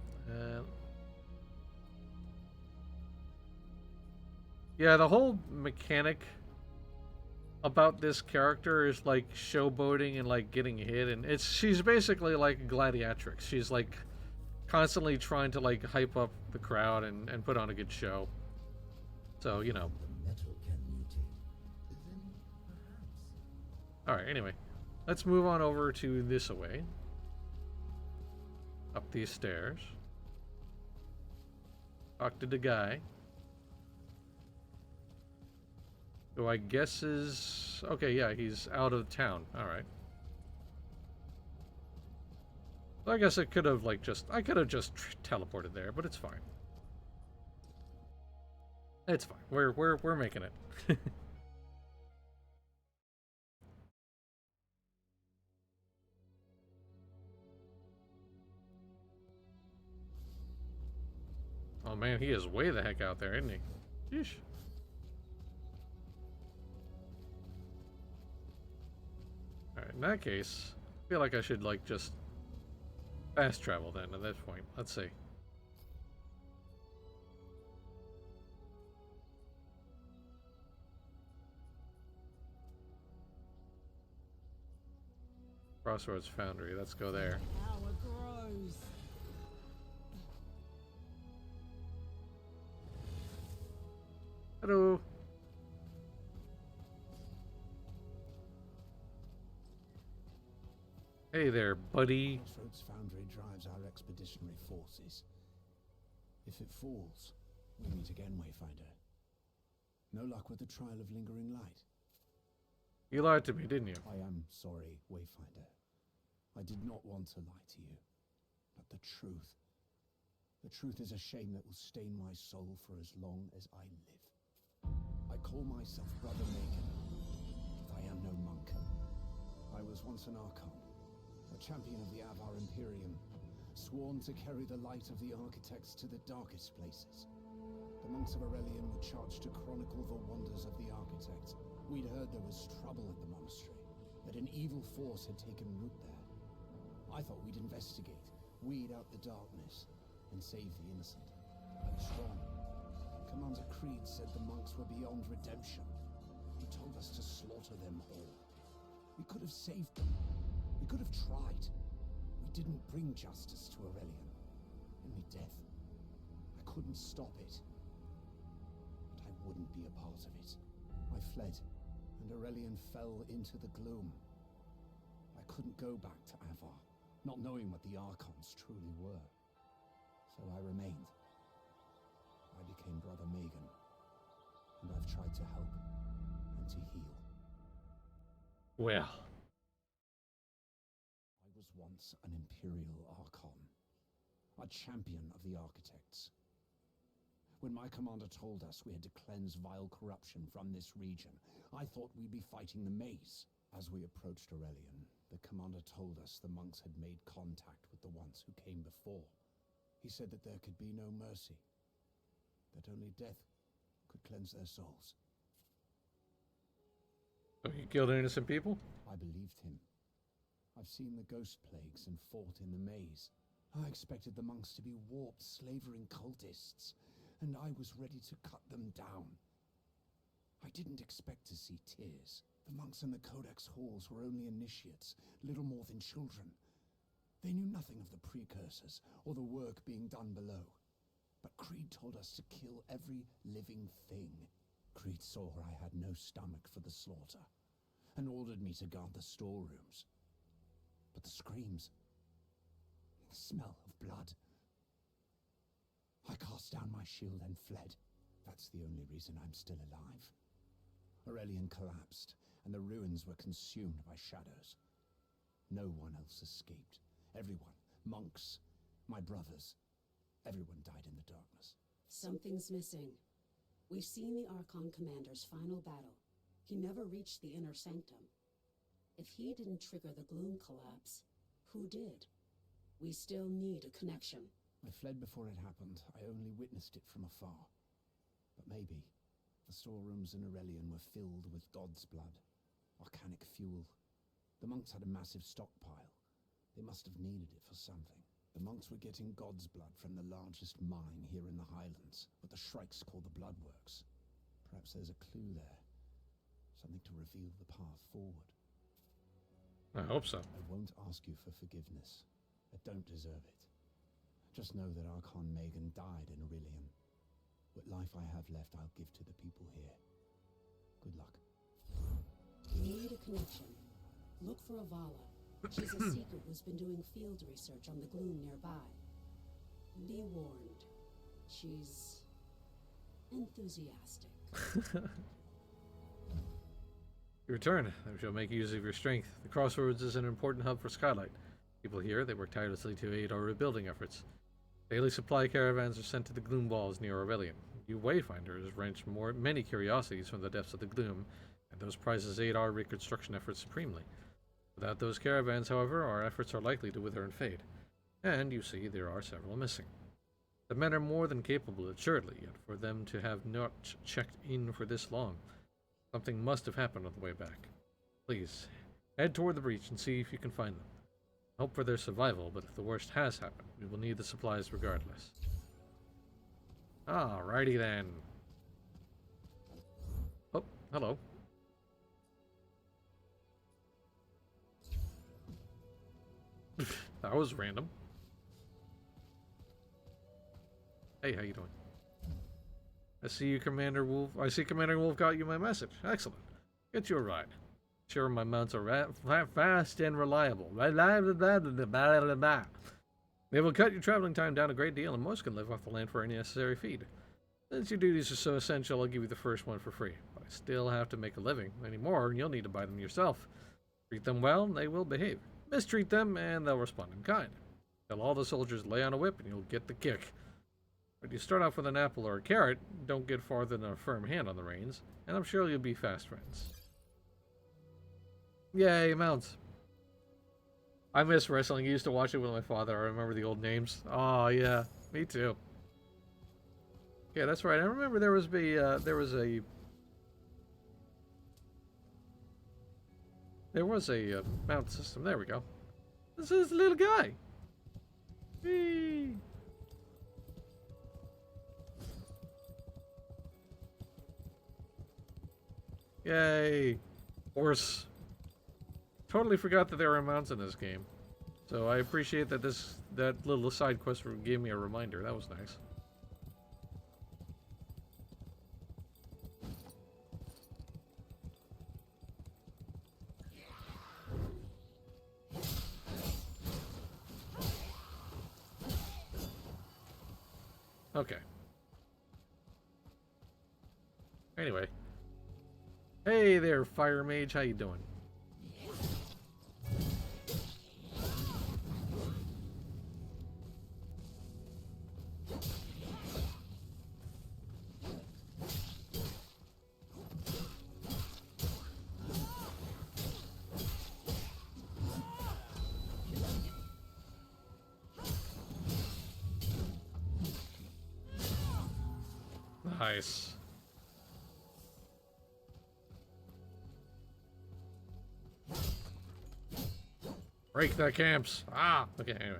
Yeah, the whole mechanic about this character is like showboating and like getting hit, and she's basically like a gladiatrix. She's like constantly trying to like hype up the crowd and put on a good show. So, you know. Alright, anyway. Let's move on over to this way. Up these stairs. Talk to the guy. Who I guess is... Okay, yeah, he's out of town. Alright. So I guess it could have, like, just... I could have just teleported there, but it's fine. It's fine. We're making it. Oh man, he is way the heck out there, isn't he? Yeesh. Alright, in that case, I feel like I should, like, just fast travel then at this point. Let's see. Crossroads Foundry, let's go there. Power grows. Hello. Hey there, buddy. Crossroads Foundry drives our expeditionary forces. If it falls, we meet again, Wayfinder. No luck with the trial of lingering light. You lied to me, didn't you? I am sorry, Wayfinder. I did not want to lie to you. But the truth is a shame that will stain my soul for as long as I live. I call myself Brother Magan, but I am no monk. I was once an Archon, a champion of the Avar Imperium, sworn to carry the light of the architects to the darkest places. The monks of Aurelian were charged to chronicle the wonders of the architects. We'd heard there was trouble at the monastery, that an evil force had taken root there. I thought we'd investigate, weed out the darkness, and save the innocent. I was wrong. Commander Creed said the monks were beyond redemption. He told us to slaughter them all. We could have saved them. We could have tried. We didn't bring justice to Aurelian. Only death. I couldn't stop it. But I wouldn't be a part of it. I fled, and Aurelian fell into the gloom. I couldn't go back to Avar, not knowing what the Archons truly were. So I remained. I became Brother Magan, and I've tried to help and to heal. Well. I was once an Imperial Archon, a champion of the architects. When my commander told us we had to cleanse vile corruption from this region, I thought we'd be fighting the maze. As we approached Aurelian, the commander told us the monks had made contact with the ones who came before. He said that there could be no mercy, that only death could cleanse their souls. So you killed innocent people? I believed him. I've seen the ghost plagues and fought in the maze. I expected the monks to be warped, slavering cultists, and I was ready to cut them down. I didn't expect to see tears. The monks in the Codex halls were only initiates, little more than children. They knew nothing of the precursors, or the work being done below. But Creed told us to kill every living thing. Creed saw I had no stomach for the slaughter, and ordered me to guard the storerooms. But the screams, the smell of blood. I cast down my shield and fled. That's the only reason I'm still alive. Aurelian collapsed, and the ruins were consumed by shadows. No one else escaped. Everyone, monks, my brothers, everyone died in the darkness. Something's missing. We've seen the Archon Commander's final battle. He never reached the inner sanctum. If he didn't trigger the gloom collapse, who did? We still need a connection. I fled before it happened. I only witnessed it from afar. But maybe the storerooms in Aurelian were filled with God's blood, arcanic fuel. The monks had a massive stockpile. They must have needed it for something. The monks were getting God's blood from the largest mine here in the Highlands, what the Shrikes call the Bloodworks. Perhaps there's a clue there. Something to reveal the path forward. I hope so. I won't ask you for forgiveness. I don't deserve it. Just know that Archon Magan died in Aurelian. What life I have left, I'll give to the people here. Good luck. We need a connection. Look for Avala. She's a seeker who's been doing field research on the gloom nearby. Be warned. She's enthusiastic. You return. I shall make use of your strength. The Crossroads is an important hub for Skylight. People here, they work tirelessly to aid our rebuilding efforts. Daily supply caravans are sent to the gloom walls near Aurelian. You Wayfinders wrench many curiosities from the depths of the gloom, and those prizes aid our reconstruction efforts supremely. Without those caravans, however, our efforts are likely to wither and fade. And, you see, there are several missing. The men are more than capable, assuredly, yet for them to have not checked in for this long, something must have happened on the way back. Please, Head toward the breach and see if you can find them. Hope for their survival, but if the worst has happened, we will need the supplies regardless. Alrighty then. Oh, hello. That was random. Hey, how you doing? I see you, Commander Wolf. I see Commander Wolf got you my message. Excellent. Get you a ride. Sure, my mounts are fast and reliable. They will cut your traveling time down a great deal, and most can live off the land for any necessary feed. Since your duties are so essential, I'll give you the first one for free. But I still have to make a living. Any more, and you'll need to buy them yourself. Treat them well, and they will behave. Mistreat them, and they'll respond in kind. Tell all the soldiers lay on a whip, and you'll get the kick. But you start off with an apple or a carrot, don't get farther than a firm hand on the reins, and I'm sure you'll be fast friends. Yay, mounts. I miss wrestling. I used to watch it with my father. I remember the old names. Oh, yeah. Me too. Yeah, that's right. I remember there was a mount system. There we go. This is the little guy. Whee! Yay. Horse. Totally forgot that there were mounts in this game. So I appreciate that that little side quest gave me a reminder. That was nice. Okay. Anyway. Hey there, Fire Mage. How you doing? Nice. Break the camps. Ah, okay, anyway.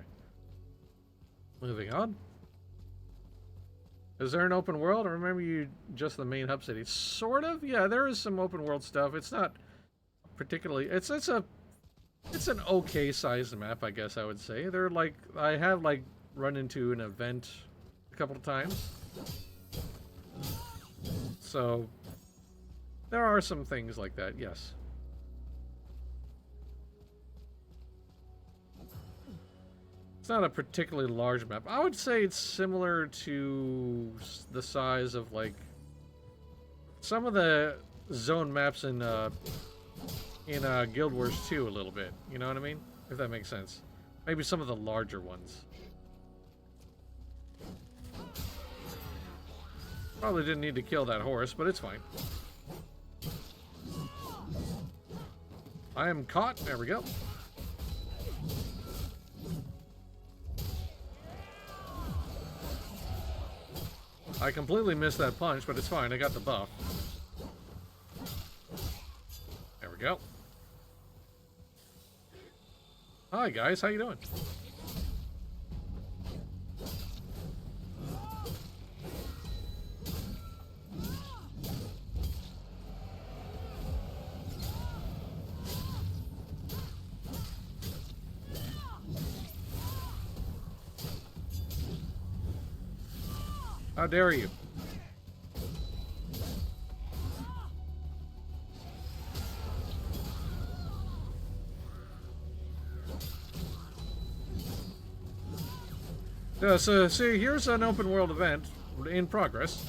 Moving on. Is there an open world? I remember you just the main hub city. Sort of, yeah, there is some open world stuff. It's not particularly, it's an okay sized map, I guess I would say. They're like, I have like run into an event a couple of times. So, there are some things like that, yes. It's not a particularly large map. I would say it's similar to the size of, like, some of the zone maps in Guild Wars 2 a little bit. You know what I mean? If that makes sense. Maybe some of the larger ones. Probably didn't need to kill that horse, but it's fine. I am caught. There we go. I completely missed that punch, but it's fine. I got the buff. There we go. Hi, guys. How you doing? How dare you? So see, here's an open world event in progress.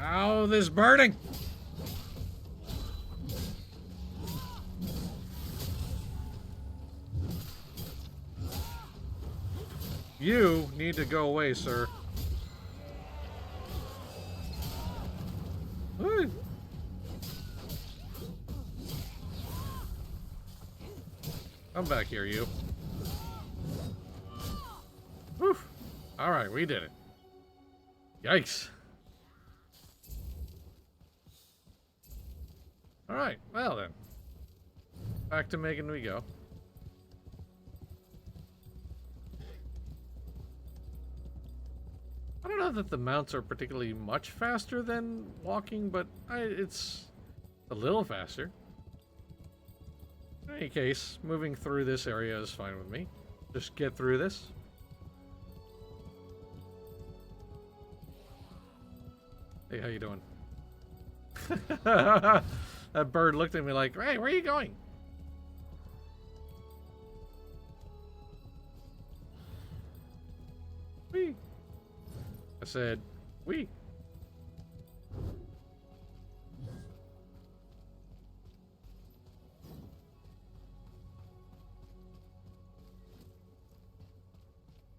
Ow, this burning! You need to go away, sir. Woo. Come back here, you. Woof. Alright, we did it. Yikes. Alright, well then. Back to Megan we go. I don't know that the mounts are particularly much faster than walking, but it's a little faster. In any case, moving through this area is fine with me. Just get through this. Hey, how you doing? That bird looked at me like, hey, where are you going? Wee. I said, wee.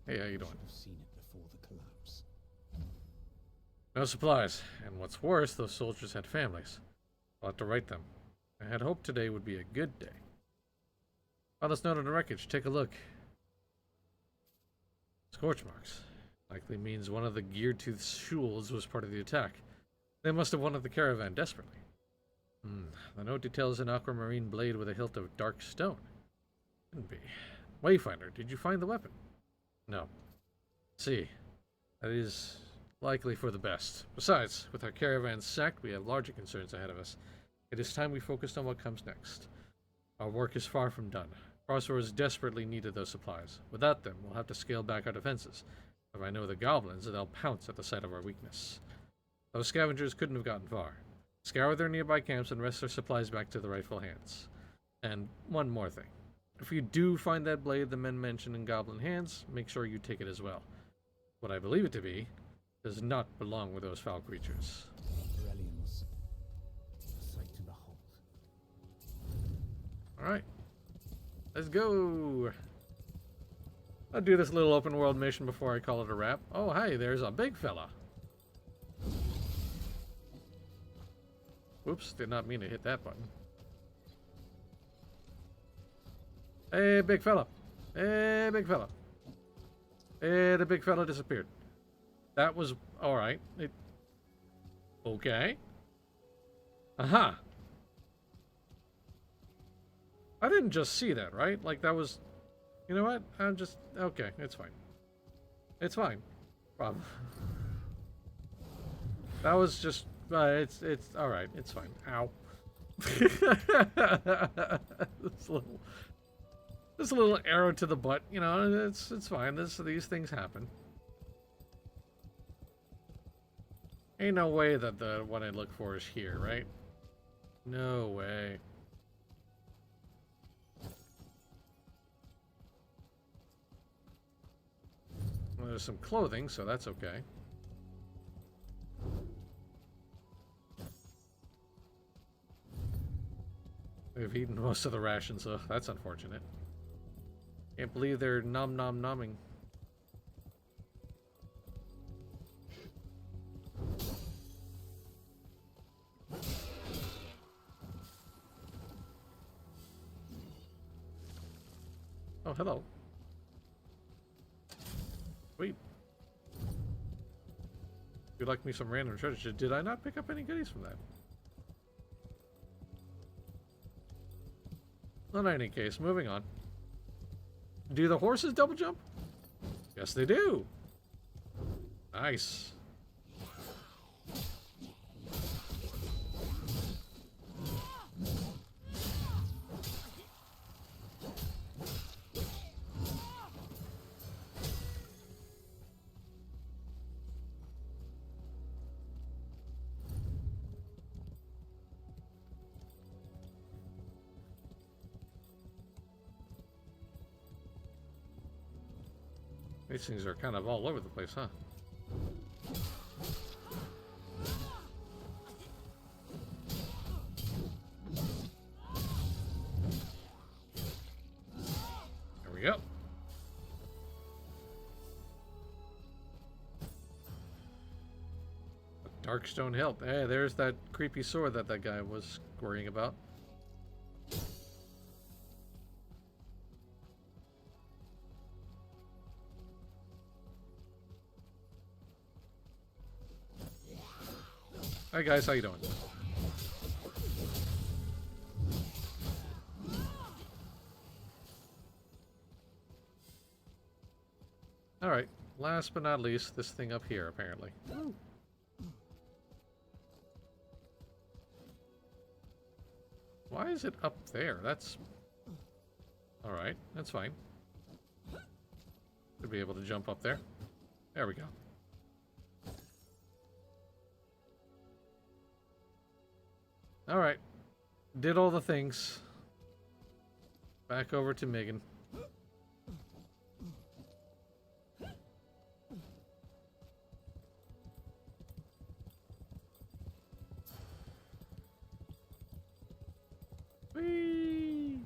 Hey, how you doing? Should have seen it before the collapse. No supplies, and what's worse, those soldiers had families. I'll have to write them. I had hoped today would be a good day. Found this note on the wreckage. Take a look. Scorch marks. Likely means one of the gear-toothed Shuls was part of the attack. They must have wanted the caravan desperately. The note details an aquamarine blade with a hilt of dark stone. Couldn't be. Wayfinder, did you find the weapon? No. See. That is likely for the best. Besides, with our caravan sacked, we have larger concerns ahead of us. It is time we focused on what comes next. Our work is far from done. Crossroads desperately needed those supplies. Without them, we'll have to scale back our defenses. If I know the goblins, they'll pounce at the sight of our weakness. Those scavengers couldn't have gotten far. Scour their nearby camps and wrest their supplies back to the rightful hands. And one more thing. If you do find that blade the men mentioned in goblin hands, make sure you take it as well. What I believe it to be does not belong with those foul creatures. Aurelians. A sight to behold. Alright. Let's go! I'll do this little open world mission before I call it a wrap. Oh, hey, there's a big fella. Whoops, did not mean to hit that button. Hey, big fella. Hey, big fella. Hey, the big fella disappeared. That was alright. Okay. Aha. I didn't just see that, right? Like, that was... You know what? I'm just... Okay, it's fine. It's fine. Problem. That was just... it's alright. It's fine. Ow. This little arrow to the butt, you know, it's fine. These things happen. Ain't no way that the what I look for is here, right? No way. Well, there's some clothing, so that's okay. We've eaten most of the rations, so that's unfortunate. Can't believe they're nom-nom-nomming. Oh, hello. Sweet. You'd like me some random treasure. Did I not pick up any goodies from that? Well, in any case, moving on. Do the horses double jump? Yes, they do. Nice. These things are kind of all over the place, huh? There we go. Darkstone Hilt. Hey, there's that creepy sword that guy was worrying about. Hi guys, how you doing? Alright, last but not least, this thing up here, apparently. Why is it up there? That's... Alright, that's fine. Should be able to jump up there. There we go. Alright. Did all the things. Back over to Megan. Whee!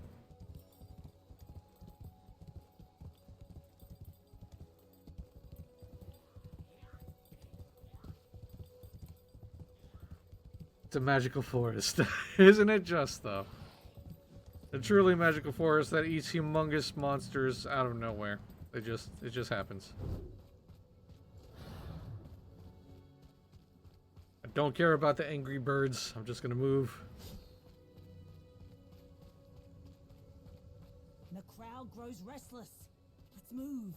It's a magical forest. Isn't it just, though? A truly magical forest that eats humongous monsters out of nowhere. It just happens. I don't care about the angry birds. I'm just gonna move. The crowd grows restless. Let's move.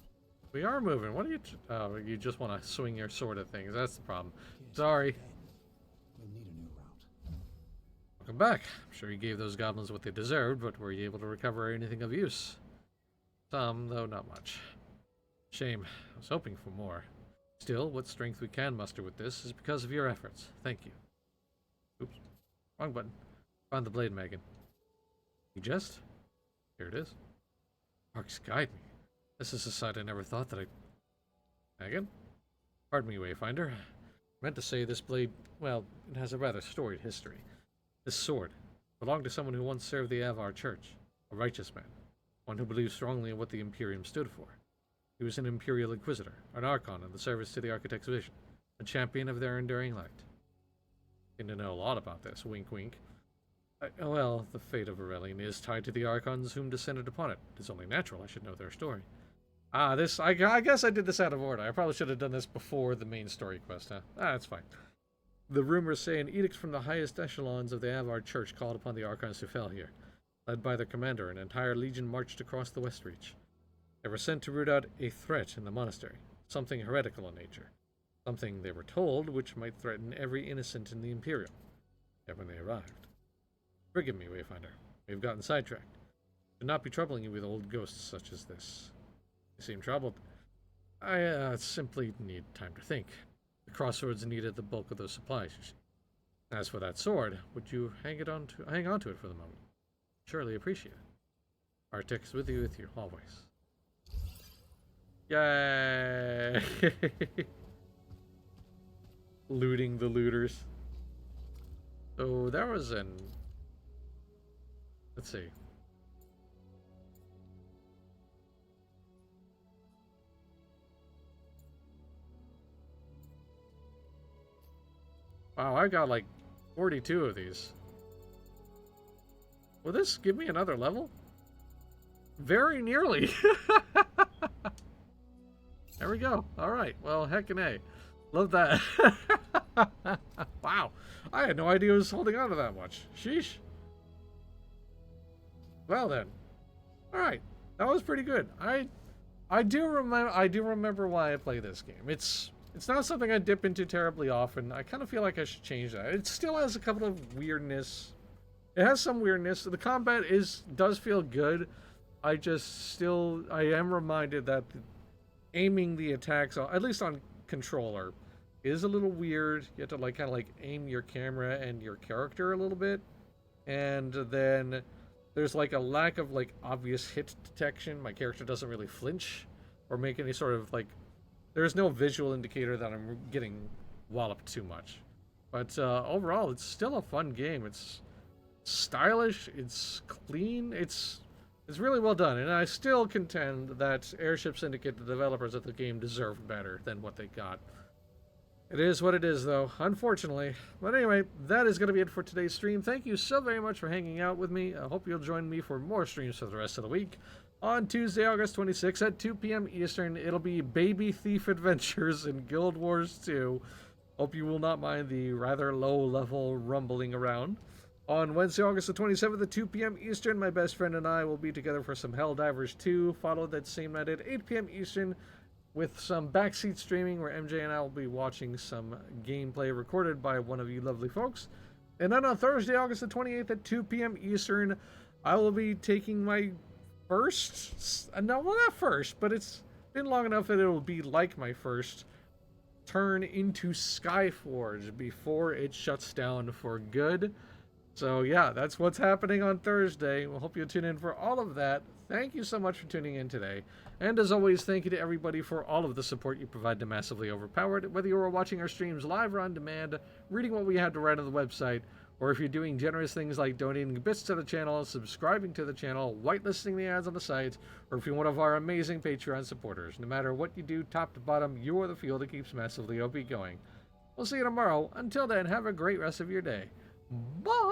We are moving. What are you... Oh, you just want to swing your sword at things. That's the problem. Sorry. We'll need a new route. Welcome back. I'm sure you gave those goblins what they deserved, but were you able to recover anything of use? Some, though not much. Shame. I was hoping for more. Still, what strength we can muster with this is because of your efforts. Thank you. Oops. Wrong button. Found the blade, Megan. You just? Here it is. Sparks guide me. This is a sight I never thought that Megan? Pardon me, Wayfinder. I meant to say this blade, well, it has a rather storied history. This sword belonged to someone who once served the Avar Church, a righteous man, one who believed strongly in what the Imperium stood for. He was an Imperial Inquisitor, an Archon in the service to the Architect's vision, a champion of their enduring light. Seem to know a lot about this, wink wink. Well, the fate of Aurelian is tied to the Archons whom descended upon it. It is only natural I should know their story. I guess I did this out of order. I probably should have done this before the main story quest, huh? That's fine. The rumors say an edict from the highest echelons of the Avar Church called upon the Archons who fell here. Led by their commander, an entire legion marched across the West Reach. They were sent to root out a threat in the monastery, something heretical in nature. Something, they were told, which might threaten every innocent in the Imperium. Yet when they arrived... Forgive me, Wayfinder. We have gotten sidetracked. Should not be troubling you with old ghosts such as this. You seem troubled. I simply need time to think. The crossroads needed the bulk of those supplies, you see. As for that sword, would you hang on to it for the moment? Surely appreciate it. Arctic's with you always. Yay! Looting the looters. So there was an... Let's see. Wow, I got like 42 of these. Will this give me another level? Very nearly. There we go. Alright, well, heckin' A. Love that. Wow. I had no idea it was holding on to that much. Sheesh. Well then. Alright. That was pretty good. I do remember why I play this game. It's not something I dip into terribly often. I kind of feel like I should change that. It still has a couple of weirdness. It has some weirdness. The combat does feel good. I am reminded that aiming the attacks, at least on controller, is a little weird. You have to kind of aim your camera and your character a little bit. And then there's a lack of obvious hit detection. My character doesn't really flinch or make any sort of there's no visual indicator that I'm getting walloped too much. But overall, it's still a fun game. It's stylish, it's clean, it's really well done. And I still contend that Airship Syndicate, the developers of the game, deserve better than what they got. It is what it is, though, unfortunately. But anyway, that is going to be it for today's stream. Thank you so very much for hanging out with me. I hope you'll join me for more streams for the rest of the week. On Tuesday, August 26th at 2 p.m. Eastern, it'll be Baby Thief Adventures in Guild Wars 2. Hope you will not mind the rather low-level rumbling around. On Wednesday, August the 27th at 2 p.m. Eastern, my best friend and I will be together for some Helldivers 2, followed that same night at 8 p.m. Eastern with some backseat streaming where MJ and I will be watching some gameplay recorded by one of you lovely folks. And then on Thursday, August the 28th at 2 p.m. Eastern, I will be taking my first, no, well, not first, but it's been long enough that it will be like my first turn into Skyforge before it shuts down for good. So yeah, that's what's happening on Thursday. We'll hope you'll tune in for all of that. Thank you so much for tuning in today. And as always, thank you to everybody for all of the support you provide to Massively Overpowered, whether you are watching our streams live or on demand, reading what we had to write on the website, or if you're doing generous things like donating bits to the channel, subscribing to the channel, whitelisting the ads on the site, or if you're one of our amazing Patreon supporters. No matter what you do, top to bottom, you are the fuel that keeps Massively OP going. We'll see you tomorrow. Until then, have a great rest of your day. Bye!